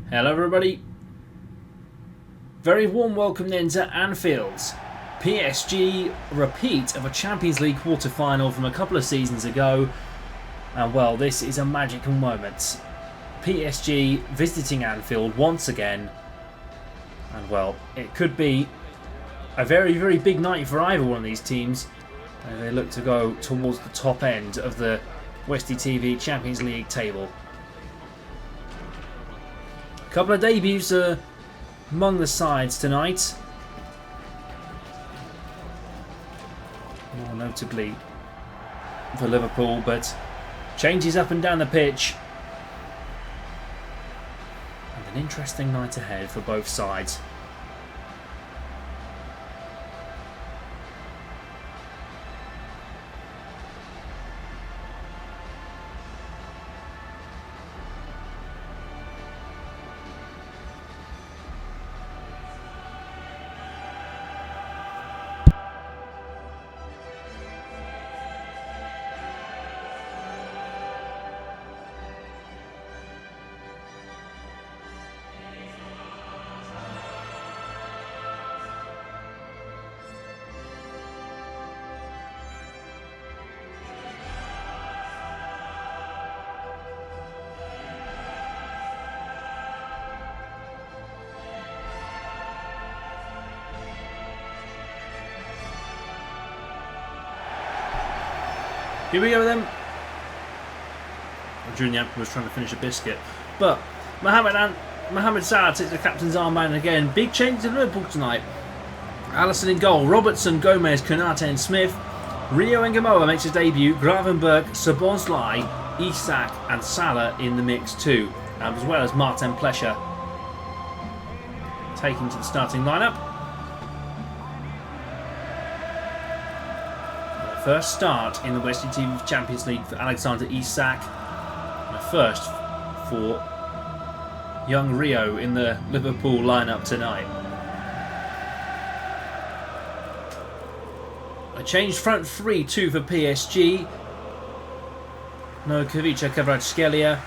Hello everybody. Very warm welcome then to Anfield's PSG repeat of a Champions League quarter-final from a couple of seasons ago. And well, this is a magical moment. PSG visiting Anfield once again. And well, it could be a very, very big night for either one of these teams. And they look to go towards the top end of the Westie TV Champions League table. A couple of debuts among the sides tonight. More notably for Liverpool, but changes up and down the pitch. And an interesting night ahead for both sides. Here we go then. During the anthem was trying to finish a biscuit. But Mohamed Salah takes the captain's armband again. Big change in Liverpool tonight. Alisson in goal. Robertson, Gomez, Konate and Smith. Rio and Gamoa makes his debut. Gravenberch, Szoboszlai, Isak and Salah in the mix too. As well as Martin Plescher taken to the starting lineup. First start in the Westie TV Champions League for Alexander Isak. And a first for young Rio in the Liverpool lineup tonight. A changed front three too for PSG. No Kavica Kvaratskhelia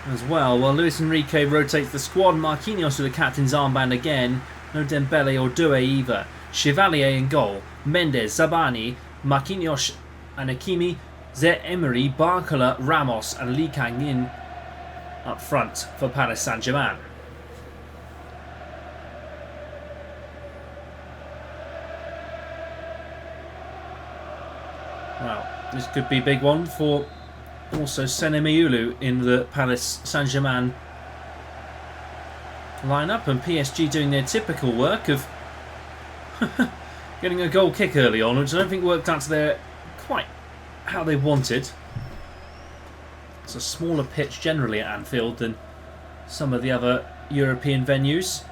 as well. While Luis Enrique rotates the squad, Marquinhos with the captain's armband again. No Dembele or Doué either. Chevalier in goal. Mendes, Zabani, Marquinhos and Hakimi, Zaire Emery, Barcola, Ramos and Lee Kang-in up front for Paris Saint-Germain. Well, this could be a big one for also Senemeulu in the Paris Saint-Germain lineup, and PSG doing their typical work of getting a goal kick early on, which I don't think worked out to their quite how they wanted. It's a smaller pitch generally at Anfield than some of the other European venues.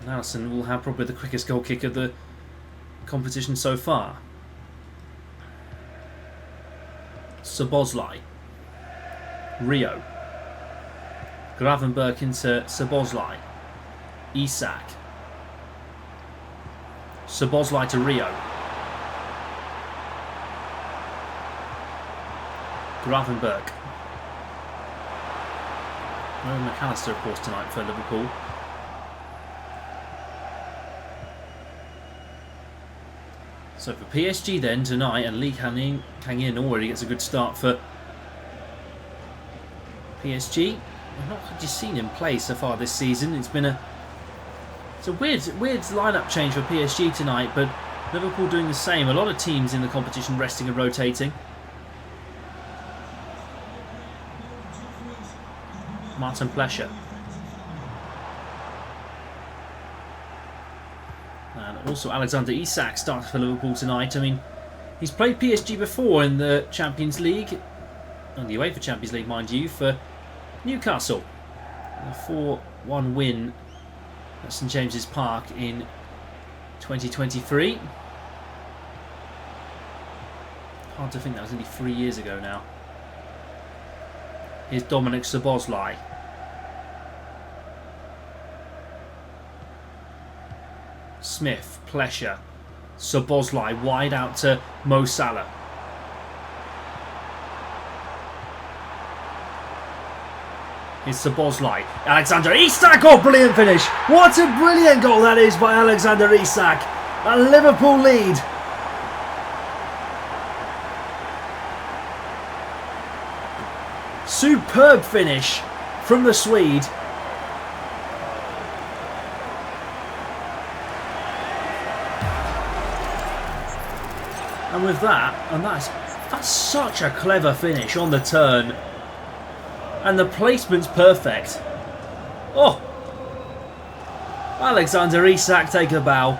And Alisson will have probably the quickest goal kick of the competition so far. Szoboszlai. Rio. Gravenberch into Szoboszlai. Isak. Szoboszlai to Rio. Gravenberch. No McAllister, of course, tonight for Liverpool. So for PSG then tonight, and Lee Kang-in already gets a good start for PSG. I've not actually seen him play so far this season. It's a weird lineup change for PSG tonight, but Liverpool doing the same. A lot of teams in the competition resting and rotating. Martin Plescher. And also Alexander Isak starts for Liverpool tonight. I mean, he's played PSG before in the Champions League, on the UEFA Champions League, mind you, for Newcastle. A 4-1 win at St James's Park in 2023. Hard to think that was only 3 years ago now. Here's Dominic Szoboszlai. Smith, Plescher, Szoboszlai wide out to Mo Salah. Here's Szoboszlai. Alexander Isak. Oh, brilliant finish. What a brilliant goal that is by Alexander Isak. A Liverpool lead. Superb finish from the Swede. And with that, and that's such a clever finish on the turn. And the placement's perfect. Oh! Alexander Isak take a bow.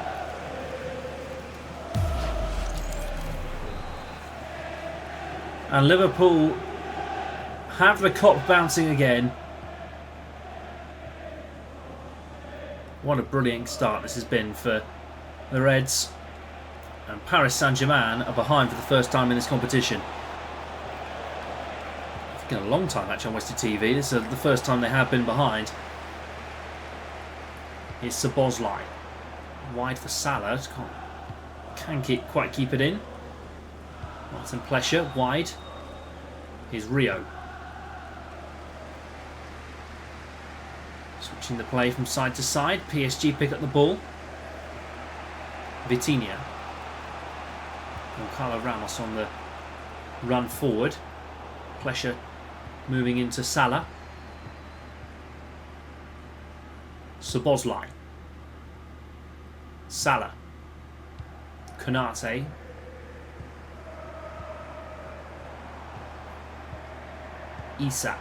And Liverpool have the cop bouncing again. What a brilliant start this has been for the Reds. And Paris Saint-Germain are behind for the first time in this competition. It's been a long time actually on Westie TV. This is the first time they have been behind. Here's Szoboszlai. Wide for Salah. Can't quite keep it in. Martin Plesher, wide. Here's Rio. Switching the play from side to side. PSG pick up the ball. Vitinha. Carlo Ramos on the run forward. Plesher moving into Salah. Szoboszlai. Salah. Konate. Isak.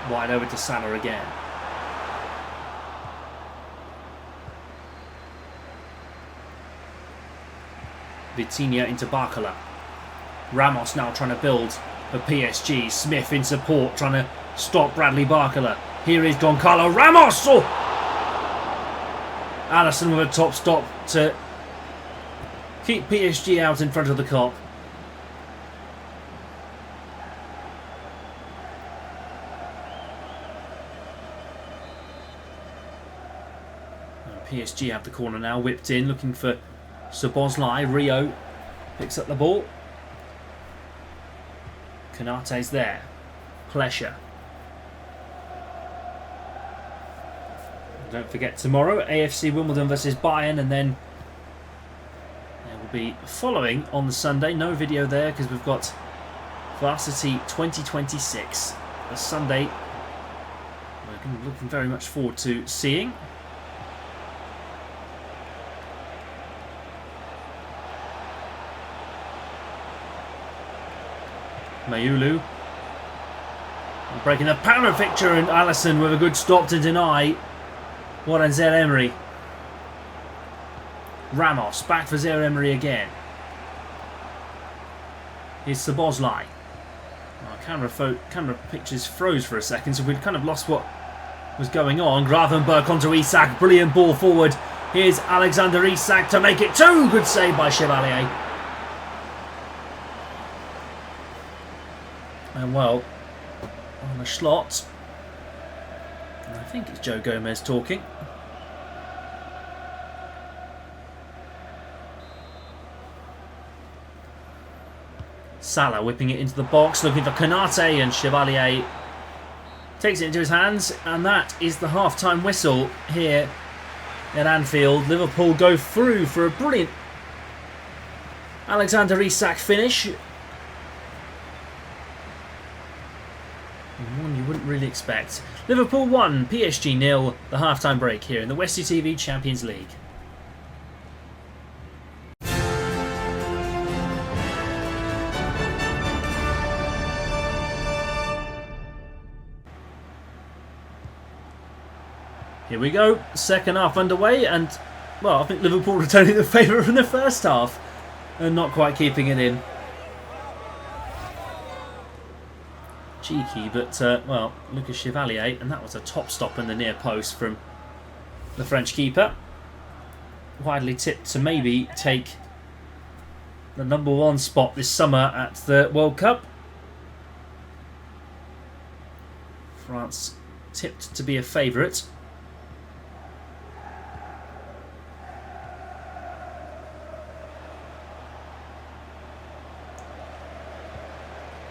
Wide over to Salah again. Vitinha into Barcola. Ramos now trying to build for PSG. Smith in support, trying to stop Bradley Barcola. Here is Goncalo Ramos. Oh! Alisson with a top stop to keep PSG out in front of the Kop. PSG have the corner now, whipped in, looking for Szoboszlai. Rio picks up the ball. Konate's there. Plesher. Don't forget tomorrow, AFC Wimbledon versus Bayern, and then there will be following on the Sunday. No video there because we've got Varsity 2026. The Sunday we're looking very much forward to seeing. Mayulu breaking the power fixture, and Alisson with a good stop to deny what on Zaire-Emery. Ramos back for Zaire-Emery again. Here's Szoboszlai. Camera pictures froze for a second, so we'd kind of lost what was going on. Gravenberch onto Isak, brilliant ball forward. Here's Alexander Isak to make it 2. Good save by Chevalier. And well, on the slot, and I think it's Joe Gomez talking. Salah whipping it into the box, looking for Konate, and Chevalier takes it into his hands, and that is the half-time whistle here at Anfield. Liverpool go through for a brilliant Alexander Isak finish. One you wouldn't really expect. Liverpool 1, PSG 0, the half-time break here in the Westie TV Champions League. Here we go, second half underway, and well, I think Liverpool returning the favour from the first half and not quite keeping it in. Cheeky, but well, Lucas Chevalier, and that was a top stop in the near post from the French keeper. Widely tipped to maybe take the #1 spot this summer at the World Cup. France tipped to be a favourite.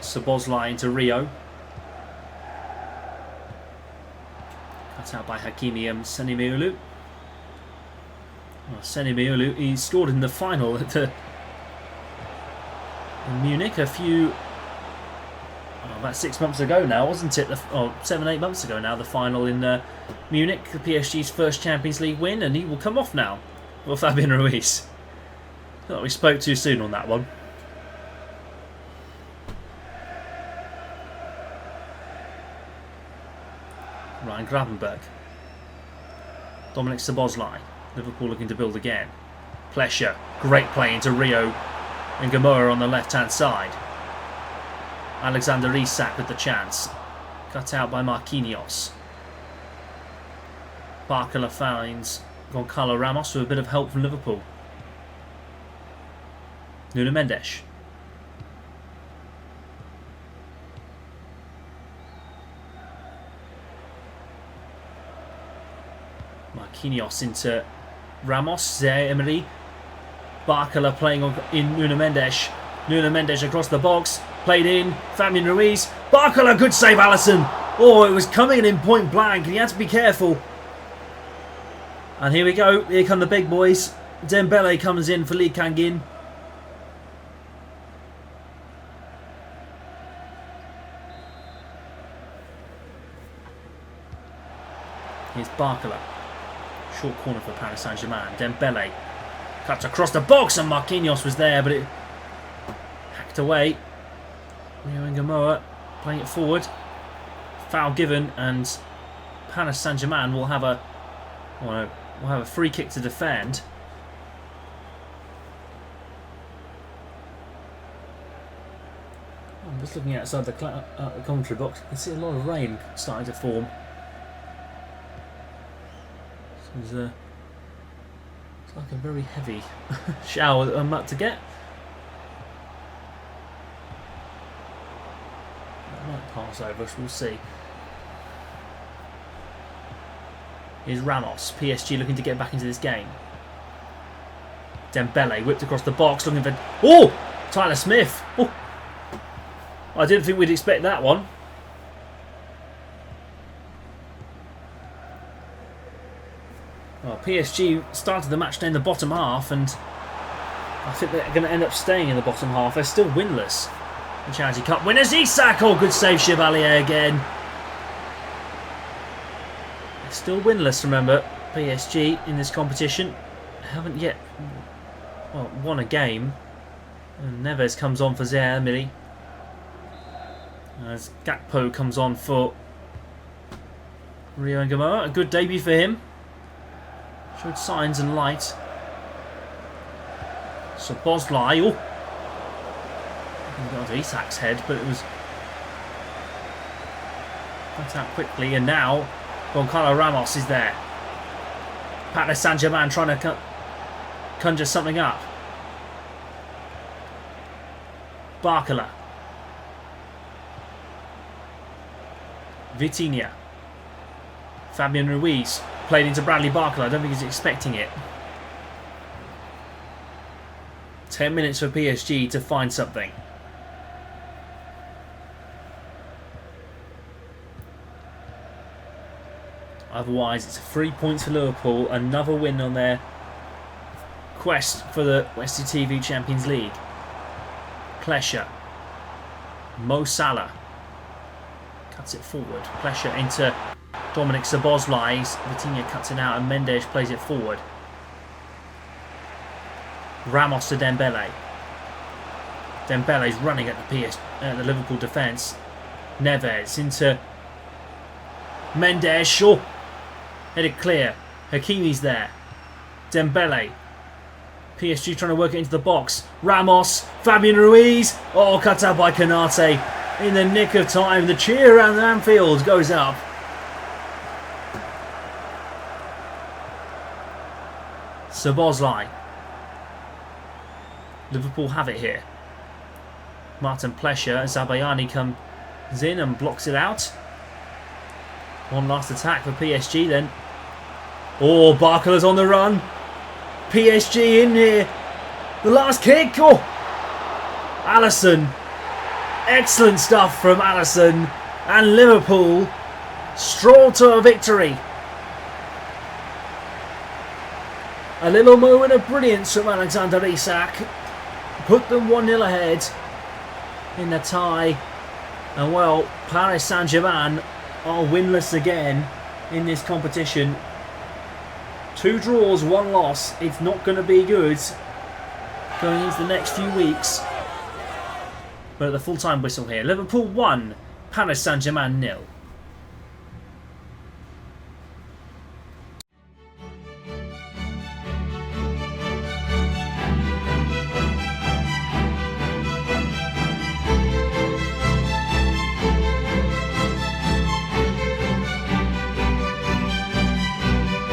Szoboszlai into Rio. Cut out by Hakimi Senimiolu. Well, Senimiolu, he scored in the final at in Munich about 6 months ago now, wasn't it? 7-8 months ago now, the final in Munich, PSG's first Champions League win, and he will come off now. Well, Fabian Ruiz. Thought we spoke too soon on that one. Ryan Gravenberg. Dominic Szoboszlai. Liverpool looking to build again. Plesher. Great play into Rio and Gamoa on the left-hand side. Alexander Isak with the chance. Cut out by Marquinhos. Barcola finds Goncalo Ramos with a bit of help from Liverpool. Nuno Mendes. Marquinhos into Ramos. Zaire-Emery. Barcola playing in Nuno Mendes. Nuno Mendes across the box. Played in. Fabian Ruiz. Barcola, good save, Alisson. Oh, it was coming in point blank. He had to be careful. And here we go. Here come the big boys. Dembele comes in for Lee Kangin. Here's Barcola. Short corner for Paris Saint-Germain. Dembele cuts across the box and Marquinhos was there, but it hacked away. Rio and Gamoa playing it forward. Foul given, and Paris Saint-Germain will have a free kick to defend. I'm just looking outside the commentary box. I can see a lot of rain starting to form. It's like a very heavy shower that I'm about to get. That might pass over us, we'll see. Here's Ramos. PSG looking to get back into this game. Dembele whipped across the box looking for... Oh! Tyler Smith. Oh! I didn't think we'd expect that one. Well, PSG started the match in the bottom half, and I think they're going to end up staying in the bottom half. They're still winless. The Charity Cup winners, Isak. Oh, good save, Chevalier again. They're still winless, remember, PSG in this competition. Haven't yet won a game. And Neves comes on for Zaire-Emery. As Gakpo comes on for Rio and Gamoa. A good debut for him. Showed signs and light. Szoboszlai. Oh! Got onto Isak's head, but it was cut out quickly. And now Goncalo Ramos is there. Paris Saint-Germain trying to conjure something up. Barcola. Vitinha. Fabian Ruiz. Played into Bradley Barcola. I don't think he's expecting it. 10 minutes for PSG to find something. Otherwise, it's 3 points for Liverpool. Another win on their quest for the Westie TV Champions League. Plesher. Mo Salah. Cuts it forward. Plesher into Dominic Szoboszlai. Vitinha cuts it out and Mendes plays it forward. Ramos to Dembele. Dembele's running at the Liverpool defence. Neves into Mendes. Oh, headed clear. Hakimi's there. Dembele. PSG trying to work it into the box. Ramos. Fabian Ruiz. Oh, cut out by Konate. In the nick of time. The cheer around the Anfield goes up. Szoboszlai. Liverpool have it here. Martin Plesher and Zabayani comes in and blocks it out. One last attack for PSG then. Oh, Barcola's on the run. PSG in here. The last kick. Oh, Alisson. Excellent stuff from Alisson. And Liverpool stroll to a victory A little moment of brilliance from Alexander Isak. Put them 1-0 ahead in the tie. And well, Paris Saint-Germain are winless again in this competition. 2 draws, 1 loss. It's not going to be good going into the next few weeks. But at the full-time whistle here, Liverpool 1, Paris Saint-Germain 0.